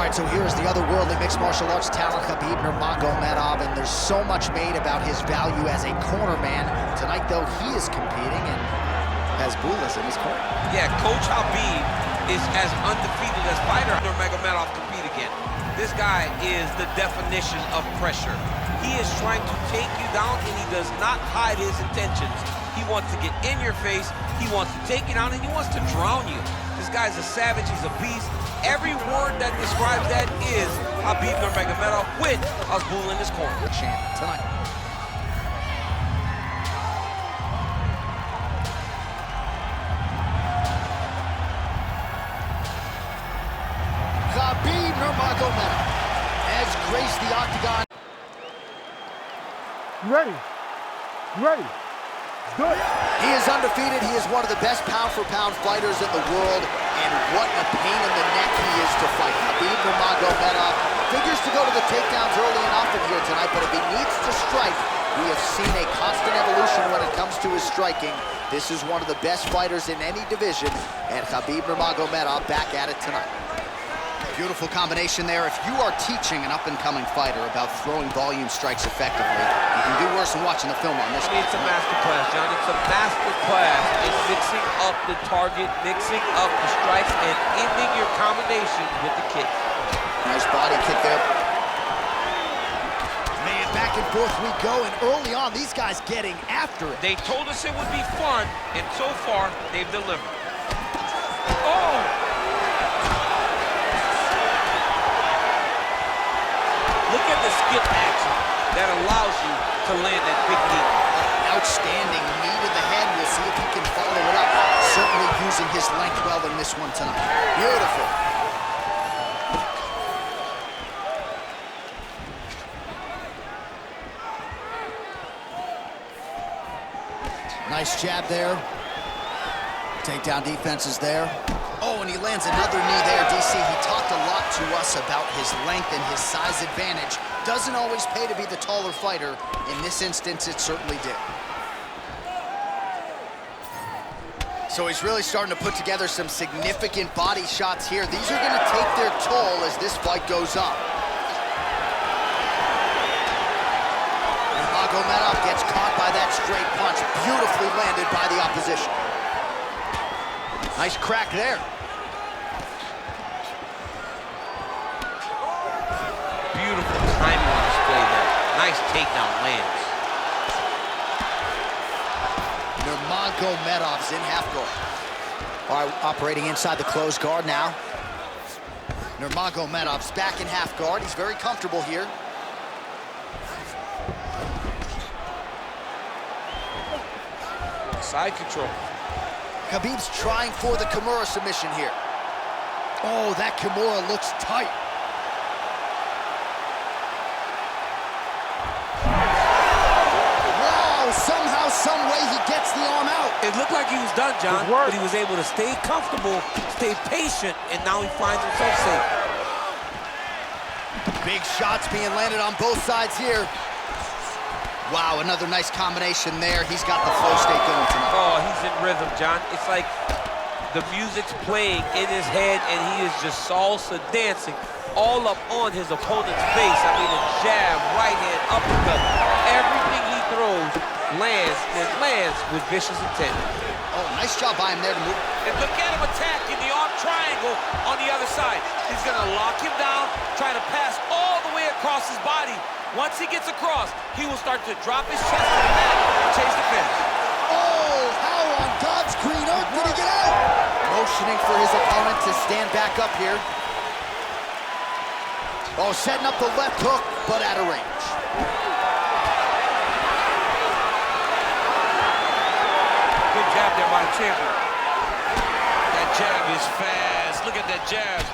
right, so here's the otherworldly mixed martial arts talent, Khabib Nurmagomedov, and there's so much made about his value as a corner man. Tonight, though, he is competing and has Bulas in his corner. Yeah, Coach Habib is as undefeated as fighter Nurmagomedov compete again. This guy is the definition of pressure. He is trying to take you down, and he does not hide his intentions. He wants to get in your face, he wants to take you down, and he wants to drown you. This guy's a savage, he's a beast. Every word that describes that is Khabib Nurmagomedov with Azbul in his corner. Champ tonight. Khabib Nurmagomedov has graced the octagon. You ready? You ready? Good. He is undefeated. He is one of the best pound-for-pound fighters in the world, and what a pain in the neck he is to fight. Khabib Nurmagomedov figures to go to the takedowns early and often here tonight, but if he needs to strike, we have seen a constant evolution when it comes to his striking. This is one of the best fighters in any division, and Khabib Nurmagomedov back at it tonight. Beautiful combination there. If you are teaching an up-and-coming fighter about throwing volume strikes effectively, you can do worse than watching the film on this. It's a master class, John. It's a master class in mixing up the target, mixing up the strikes, and ending your combination with the kick. Nice body kick there. Man, back and forth we go, and early on, these guys getting after it. They told us it would be fun, and so far, they've delivered. Oh! Look at the skip action that allows you to land that big knee. Outstanding knee to the head. We'll see if he can follow it up. Certainly using his length well in this one tonight. Beautiful. Nice jab there. Takedown defense is there. Oh, and he lands another knee there, DC. He talked a lot to us about his length and his size advantage. Doesn't always pay to be the taller fighter. In this instance, it certainly did. So he's really starting to put together some significant body shots here. These are going to take their toll as this fight goes on. Nurmagomedov gets caught by that straight punch. Beautifully landed by the opposition. Nice crack there. Beautiful timing on display there. Nice takedown lands. Nurmagomedov's in half guard. All right, operating inside the closed guard now. Nurmagomedov's back in half guard. He's very comfortable here. Side control. Khabib's trying for the Kimura submission here. Oh, that Kimura looks tight. Wow, somehow, some way he gets the arm out. It looked like he was done, John, but he was able to stay comfortable, stay patient, and now he finds himself safe. Big shots being landed on both sides here. Wow, another nice combination there. He's got the flow state going tonight. Oh, he's in rhythm, John. It's like the music's playing in his head, and he is just salsa dancing all up on his opponent's face. I mean, a jab, right hand, uppercut. Everything he throws lands, and lands with vicious intent. Oh, nice job by him there to move. And look at him attack in the arm triangle on the other side. He's gonna lock him down, try to pass all the way across his body. Once he gets across, he will start to drop his chest to the mat and chase the finish. Oh, how on God's green earth did he get out? Motioning for his opponent to stand back up here. Oh, setting up the left hook, but out of range. Good jab there by the champion. That jab is fast. Look at that jab.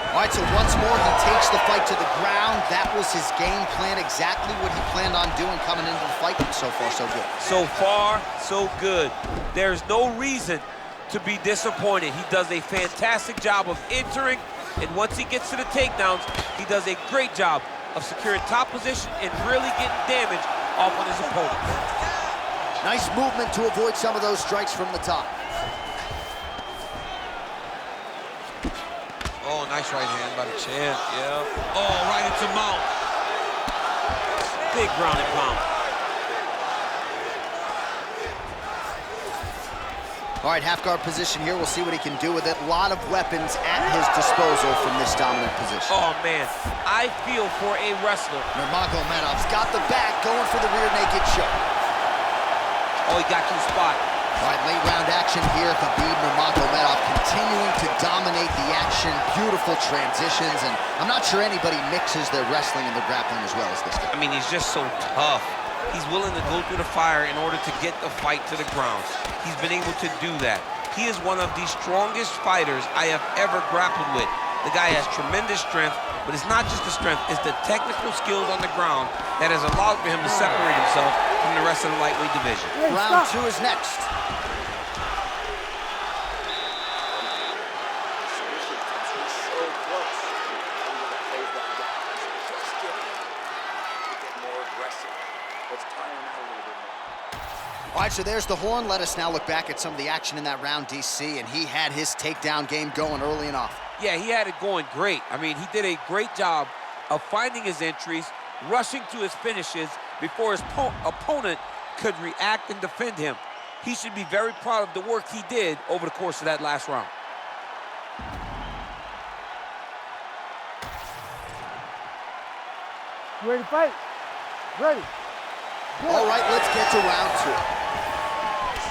All right, so once more, he takes the fight to the ground. That was his game plan, exactly what he planned on doing coming into the fight. So far, so good. So far, so good. There's no reason to be disappointed. He does a fantastic job of entering, and once he gets to the takedowns, he does a great job of securing top position and really getting damage off on his opponent. Nice movement to avoid some of those strikes from the top. Oh, nice right hand by the champ, yeah. Oh, right into mount. Big ground and pound. All right, half guard position here. We'll see what he can do with it. A lot of weapons at his disposal from this dominant position. Oh, man. I feel for a wrestler. Nurmagomedov's got the back, going for the rear naked choke. Oh, he got to the spot. All right, late round action here. Khabib Nurmagomedov continuing to dominate the action. Beautiful transitions, and I'm not sure anybody mixes their wrestling and their grappling as well as this guy. I mean, he's just so tough. He's willing to go through the fire in order to get the fight to the ground. He's been able to do that. He is one of the strongest fighters I have ever grappled with. The guy has tremendous strength, but it's not just the strength, it's the technical skills on the ground that has allowed for him to separate himself from the rest of the lightweight division. Round 2 is next. All right, so there's the horn. Let us now look back at some of the action in that round, DC, and he had his takedown game going early and often. Yeah, he had it going great. I mean, he did a great job of finding his entries, rushing to his finishes before his opponent could react and defend him. He should be very proud of the work he did over the course of that last round. You ready to fight? Ready. Good. All right, let's get to round 2.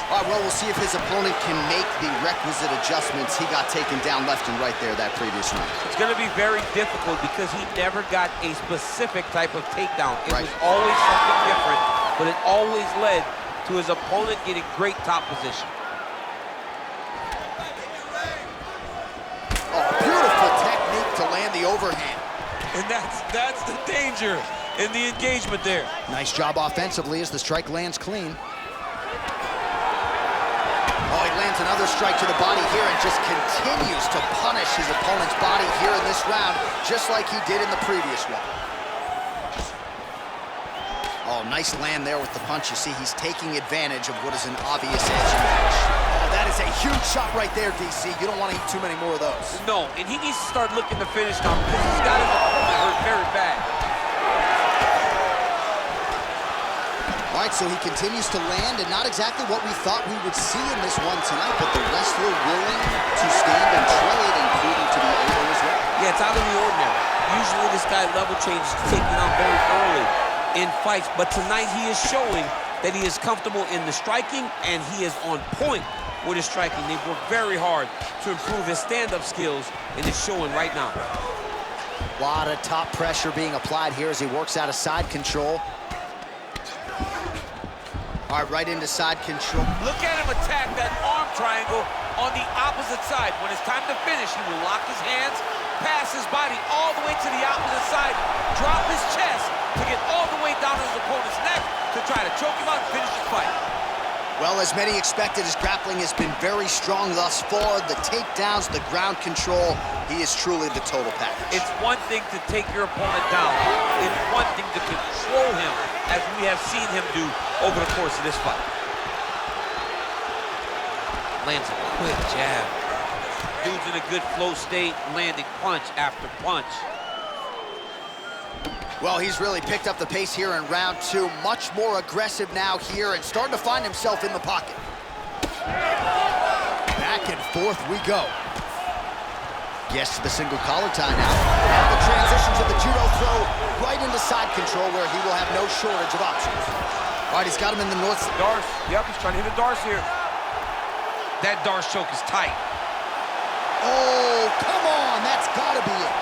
All right, well, we'll see if his opponent can make the requisite adjustments. He got taken down left and right there that previous round. It's going to be very difficult because he never got a specific type of takedown. It Right. was always something different, but it always led to his opponent getting great top position. Oh, beautiful technique to land the overhand. And that's the danger in the engagement there. Nice job offensively as the strike lands clean. Oh, he lands another strike to the body here and just continues to punish his opponent's body here in this round, just like he did in the previous one. Oh, nice land there with the punch. You see, he's taking advantage of what is an obvious edge in the match. Oh, that is a huge shot right there, DC. You don't want to eat too many more of those. No, and he needs to start looking to finish now because he's got his opponent hurt very bad. All right, so he continues to land, and not exactly what we thought we would see in this one tonight, but the wrestler willing to stand and trade and proving to be able as well. Yeah, it's out of the ordinary. Usually this guy level changes to take him out very early in fights, but tonight he is showing that he is comfortable in the striking, and he is on point with his striking. They've worked very hard to improve his stand-up skills, and it's showing right now. A lot of top pressure being applied here as he works out of side control. All right, right into side control. Look at him attack that arm triangle on the opposite side. When it's time to finish, he will lock his hands, pass his body all the way to the opposite side, drop his chest to get all the way down to his opponent's neck to try to choke him out and finish the fight. Well, as many expected, his grappling has been very strong thus far. The takedowns, the ground control, he is truly the total package. It's one thing to take your opponent down. It's one thing to control him, as we have seen him do over the course of this fight. Lands a quick jab. Dude's in a good flow state, landing punch after punch. Well, he's really picked up the pace here in round 2. Much more aggressive now here and starting to find himself in the pocket. Back and forth we go. Gets to the single collar tie now. And the transition to the judo throw right into side control where he will have no shortage of options. All right, he's got him in the north. Darce, yep, he's trying to hit a Darce here. That Darce choke is tight. Oh, come on, that's gotta be it.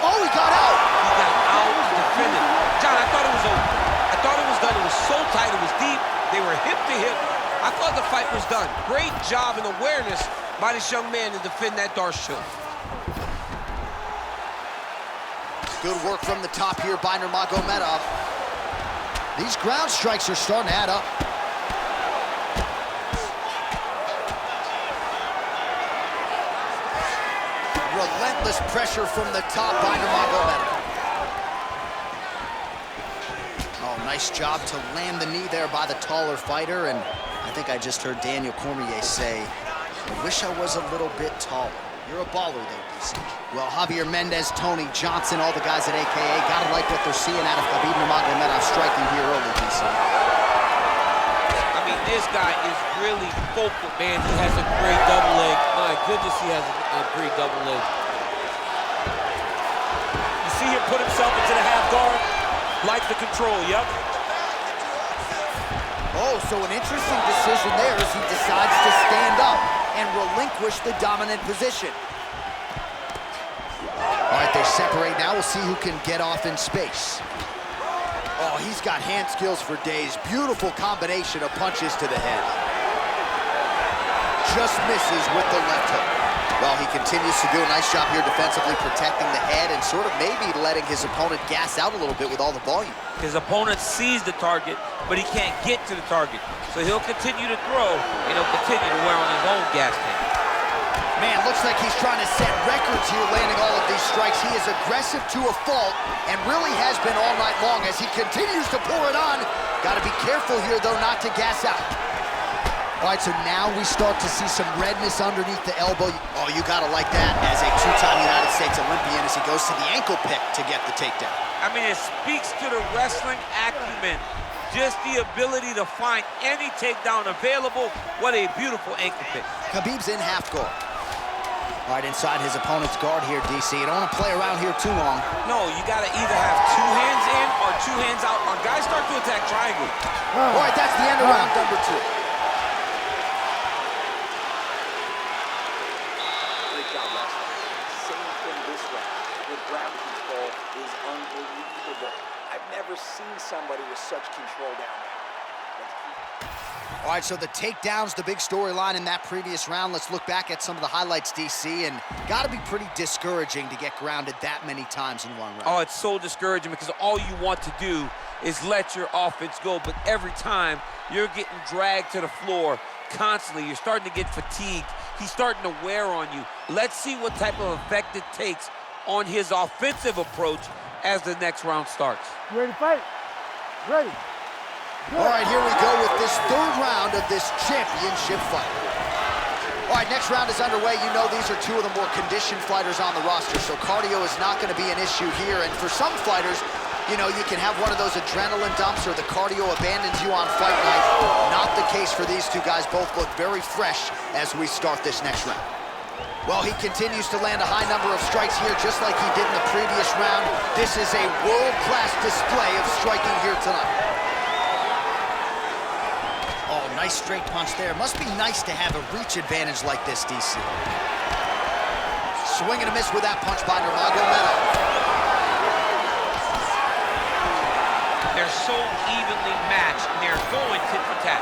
Oh, he got out. He got out to defend it. John, I thought it was over. I thought it was done. It was so tight, it was deep. They were hip to hip. I thought the fight was done. Great job and awareness by this young man to defend that Darce choke. Good work from the top here by Nurmagomedov. These ground strikes are starting to add up. Relentless pressure from the top by Nurmagomedov. Oh, nice job to land the knee there by the taller fighter, and I think I just heard Daniel Cormier say, I wish I was a little bit taller. You're a baller, though, DC. Well, Javier Mendez, Tony Johnson, all the guys at AKA, gotta like what they're seeing out of Khabib Nurmagomedov striking here early, DC. I mean, this guy is really focal, man. He has a great double leg. My goodness, he has a great double leg. You see him put himself into the half guard. Like the control, yep. Oh, so an interesting decision there as he decides to stand up and relinquish the dominant position. All right, they separate now. We'll see who can get off in space. Oh, he's got hand skills for days. Beautiful combination of punches to the head. Just misses with the left hook. Well, he continues to do a nice job here defensively, protecting the head and sort of maybe letting his opponent gas out a little bit with all the volume. His opponent sees the target, but he can't get to the target. So he'll continue to throw, and he'll continue to wear on his own gas tank. Man, looks like he's trying to set records here, landing all of these strikes. He is aggressive to a fault, and really has been all night long as he continues to pour it on. Got to be careful here, though, not to gas out. All right, so now we start to see some redness underneath the elbow. Oh, you gotta like that as a two-time United States Olympian as he goes to the ankle pick to get the takedown. I mean, it speaks to the wrestling acumen. Just the ability to find any takedown available. What a beautiful ankle pick. Khabib's in half guard. All right, inside his opponent's guard here, DC. You don't want to play around here too long. No, you gotta either have two hands in or two hands out. Our guys start to attack triangle. All right, that's the end of round number 2. I've never seen somebody with such control down there. All right, so the takedowns, the big storyline in that previous round. Let's look back at some of the highlights, DC, and gotta be pretty discouraging to get grounded that many times in one round. Oh, it's so discouraging because all you want to do is let your offense go, but every time you're getting dragged to the floor constantly. You're starting to get fatigued. He's starting to wear on you. Let's see what type of effect it takes on his offensive approach as the next round starts. You ready to fight? Ready. Good. All right, here we go with this third round of this championship fight. All right, next round is underway. You know these are two of the more conditioned fighters on the roster, so cardio is not going to be an issue here. And for some fighters, you know, you can have one of those adrenaline dumps or the cardio abandons you on fight night. Not the case for these two guys. Both look very fresh as we start this next round. Well, he continues to land a high number of strikes here, just like he did in the previous round. This is a world-class display of striking here tonight. Oh, nice straight punch there. Must be nice to have a reach advantage like this, DC. Swing and a miss with that punch by Nurmagomedov. They're so evenly matched, and they're going tit for tat.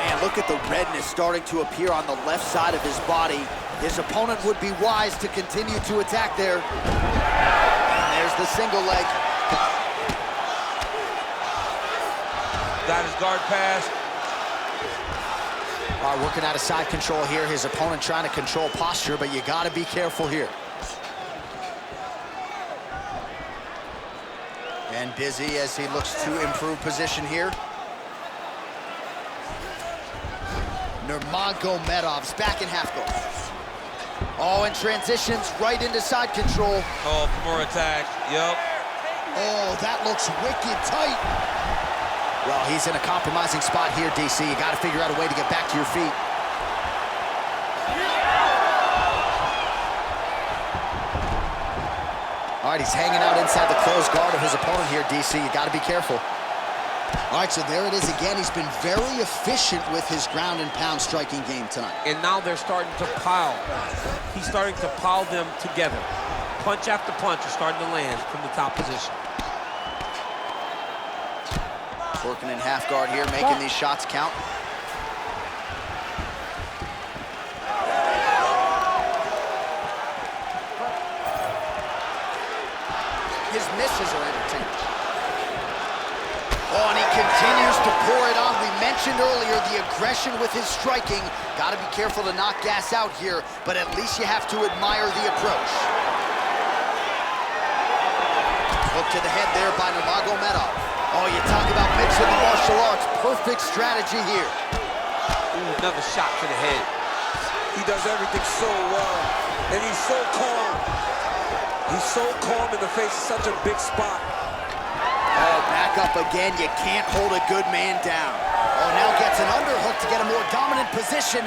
Man, look at the redness starting to appear on the left side of his body. His opponent would be wise to continue to attack there. And there's the single leg. Got his guard pass. All right, working out of side control here. His opponent trying to control posture, but you got to be careful here. And busy as he looks to improve position here. Nurmagomedov's back in half guard. Oh, and transitions right into side control. Oh, for more attack. Yep. Oh, that looks wicked tight. Well, he's in a compromising spot here, DC. You got to figure out a way to get back to your feet. All right, he's hanging out inside the closed guard of his opponent here, DC. You got to be careful. All right, so there it is again. He's been very efficient with his ground and pound striking game tonight. And now they're starting to pile. He's starting to pile them together. Punch after punch are starting to land from the top position. Working in half guard here, making these shots count. His misses are entertaining. Oh, and he continues to pour it on. We mentioned earlier the aggression with his striking. Got to be careful to not gas out here, but at least you have to admire the approach. Hook to the head there by Nurmagomedov. Oh, you talk about mixing the martial arts. Perfect strategy here. Ooh, another shot to the head. He does everything so well, and he's so calm. He's so calm in the face of such a big spot. Oh, back up again. You can't hold a good man down. Oh, now gets an underhook to get a more dominant position.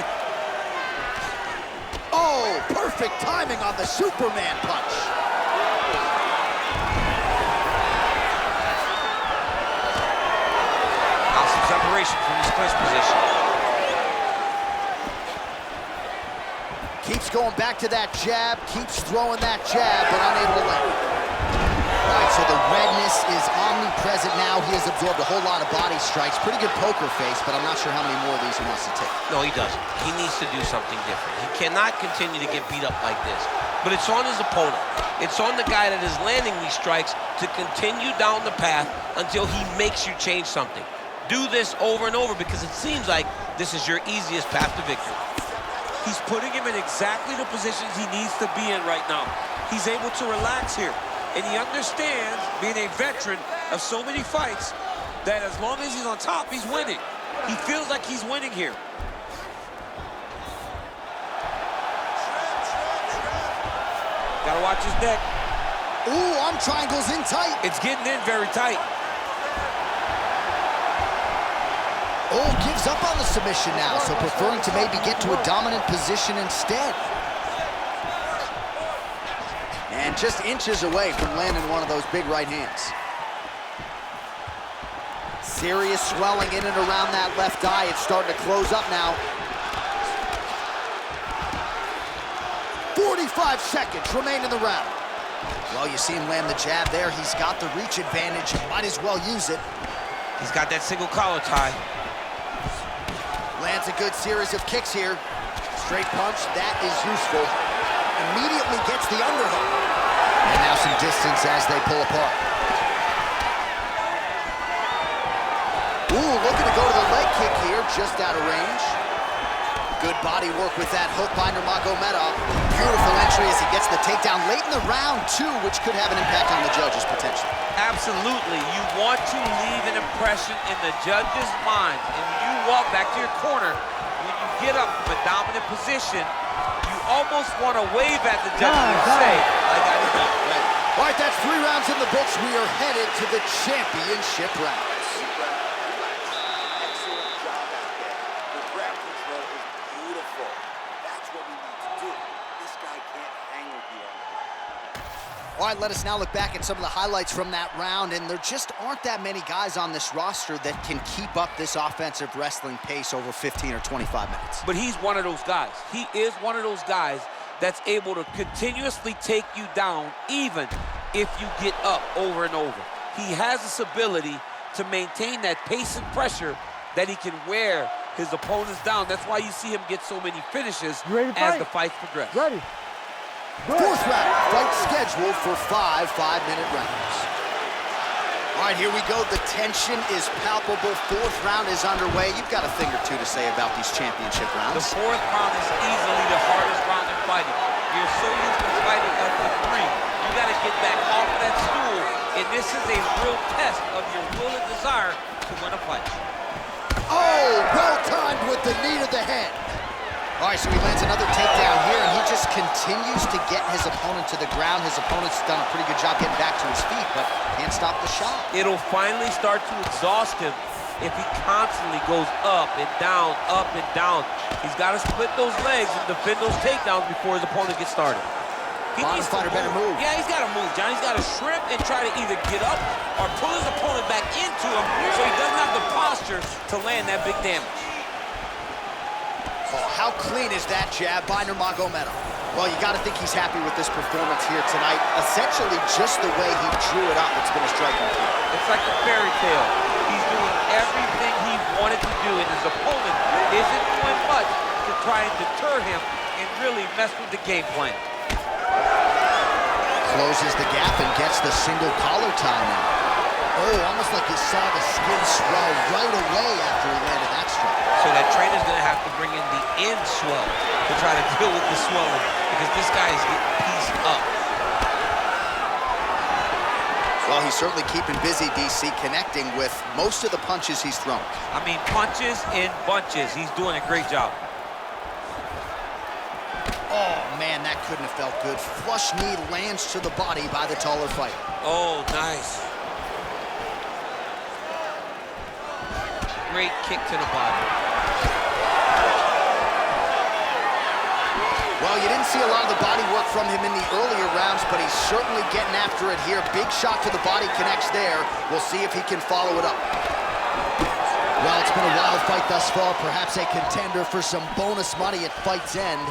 Oh, perfect timing on the Superman punch. Now some separation from his clinch position. Keeps going back to that jab, keeps throwing that jab, but unable to land. All right, so the redness is omnipresent now. He has absorbed a whole lot of body strikes. Pretty good poker face, but I'm not sure how many more of these he wants to take. No, he doesn't. He needs to do something different. He cannot continue to get beat up like this. But it's on his opponent. It's on the guy that is landing these strikes to continue down the path until he makes you change something. Do this over and over because it seems like this is your easiest path to victory. He's putting him in exactly the positions he needs to be in right now. He's able to relax here. And he understands, being a veteran of so many fights, that as long as he's on top, he's winning. He feels like he's winning here. Gotta watch his neck. Ooh, arm triangles in tight. It's getting in very tight. Oh, gives up on the submission now, so preferring to maybe get to a dominant position instead. And just inches away from landing one of those big right hands. Serious swelling in and around that left eye. It's starting to close up now. 45 seconds remain in the round. Well, you see him land the jab there. He's got the reach advantage. Might as well use it. He's got that single collar tie. Lands a good series of kicks here. Straight punch, that is useful. Immediately gets the underhook. And now some distance as they pull apart. Ooh, looking to go to the leg kick here, just out of range. Good body work with that hook by Nurmagomedov. Beautiful entry as he gets the takedown late in the round, too, which could have an impact on the judges, potentially. Absolutely. You want to leave an impression in the judge's mind. And when you walk back to your corner, when you get up from a dominant position, you almost want to wave at the judge and say, I got it done. Right. All right, that's 3 rounds in the books. We are headed to the championship rounds. Excellent job out there. The ground control is beautiful. That's what we need to do. This guy can't hang with you on the ground. All right, let us now look back at some of the highlights from that round, and there just aren't that many guys on this roster that can keep up this offensive wrestling pace over 15 or 25 minutes. But he's one of those guys. He is one of those guys that's able to continuously take you down even if you get up over and over. He has this ability to maintain that pace and pressure that he can wear his opponents down. That's why you see him get so many finishes as the fights progress. Ready. Fourth round, fight scheduled for 5 5-minute rounds. All right, here we go. The tension is palpable. Fourth round is underway. You've got a thing or two to say about these championship rounds. The fourth round is easily the hardest round in fighting. You're so used to fighting up to 3. You got to get back off that stool, and this is a real test of your will and desire to win a fight. Oh, well timed with the knee to the head. All right, so he lands another takedown here, and he just continues to get his opponent to the ground. His opponent's done a pretty good job getting back to his feet, but can't stop the shot. It'll finally start to exhaust him if he constantly goes up and down, up and down. He's got to split those legs and defend those takedowns before his opponent gets started. He Bottom needs fighter better move. Yeah, he's got to move, John. He's got to shrimp and try to either get up or pull his opponent back into him so he doesn't have the posture to land that big damage. Oh, how clean is that jab by Nurmagomedov? Well, you got to think he's happy with this performance here tonight. Essentially just the way he drew it up. It's been a striking play. It's like a fairy tale. He's doing everything he wanted to do, and his opponent isn't doing much to try and deter him and really mess with the game plan. Closes the gap and gets the single collar tie now. Oh, almost like you saw the skin swell right away after he landed that strike. So that trainer's going to have to bring in the end swell to try to deal with the swelling because this guy is getting pieced up. Well, he's certainly keeping busy, DC, connecting with most of the punches he's thrown. I mean, punches in bunches. He's doing a great job. Oh, man, that couldn't have felt good. Flush knee lands to the body by the taller fighter. Oh, nice. Great kick to the body. Well, you didn't see a lot of the body work from him in the earlier rounds, but he's certainly getting after it here. Big shot to the body connects there. We'll see if he can follow it up. Well, it's been a wild fight thus far. Perhaps a contender for some bonus money at fight's end.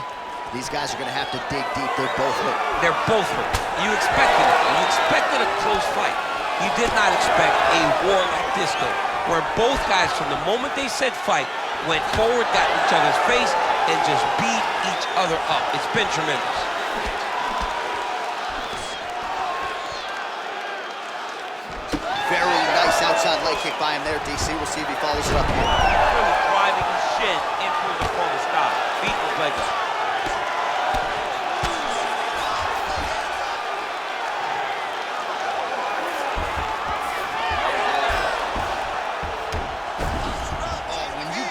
These guys are going to have to dig deep. They're both hurt. They're both hurt. You expected it. You expected a close fight. You did not expect a war like this, though, where both guys, from the moment they said fight, went forward, got in each other's face, and just beat each other up. It's been tremendous. Very nice outside leg kick by him there, DC. We'll see if he follows it up here. Really driving his shin into his opponent's thigh, beating his leg up.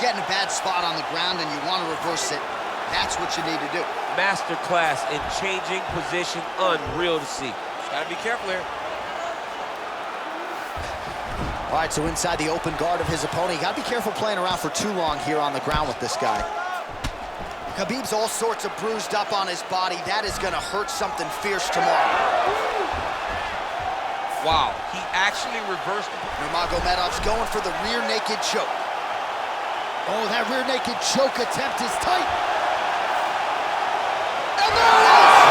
Get in a bad spot on the ground and you want to reverse it, that's what you need to do. Masterclass in changing position, unreal to see. Gotta be careful here. All right, so inside the open guard of his opponent, you gotta be careful playing around for too long here on the ground with this guy. Khabib's all sorts of bruised up on his body. That is gonna hurt something fierce tomorrow. Wow, he actually reversed. Nurmagomedov's going for the rear naked choke. Oh, that rear naked choke attempt is tight. And there it is!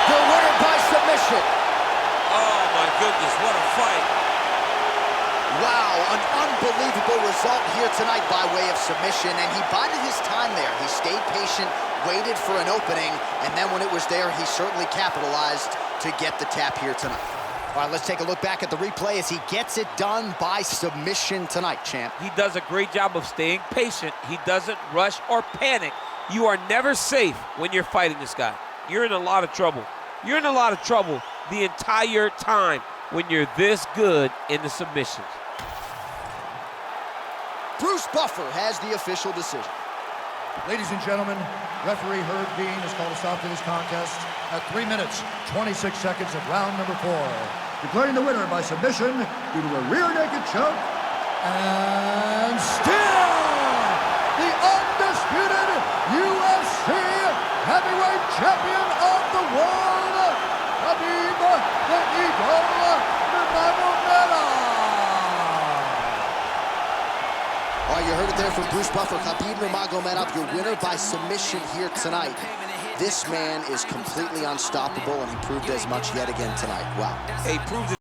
The winner by submission. Oh my goodness, what a fight. Wow, an unbelievable result here tonight by way of submission, and he bided his time there. He stayed patient, waited for an opening, and then when it was there, he certainly capitalized to get the tap here tonight. All right, let's take a look back at the replay as he gets it done by submission tonight, champ. He does a great job of staying patient. He doesn't rush or panic. You are never safe when you're fighting this guy. You're in a lot of trouble. You're in a lot of trouble the entire time when you're this good in the submissions. Bruce Buffer has the official decision. Ladies and gentlemen, referee Herb Dean has called a stop to this contest at 3 minutes, 26 seconds of round number 4. Declaring the winner by submission due to a rear naked choke, and still the undisputed UFC heavyweight champion of the world, Khabib the Eagle Nurmagomedov. All right, you heard it there from Bruce Buffer. Khabib Nurmagomedov, your winner by submission here tonight. This man is completely unstoppable, and he proved as much yet again tonight. Wow. He proved it.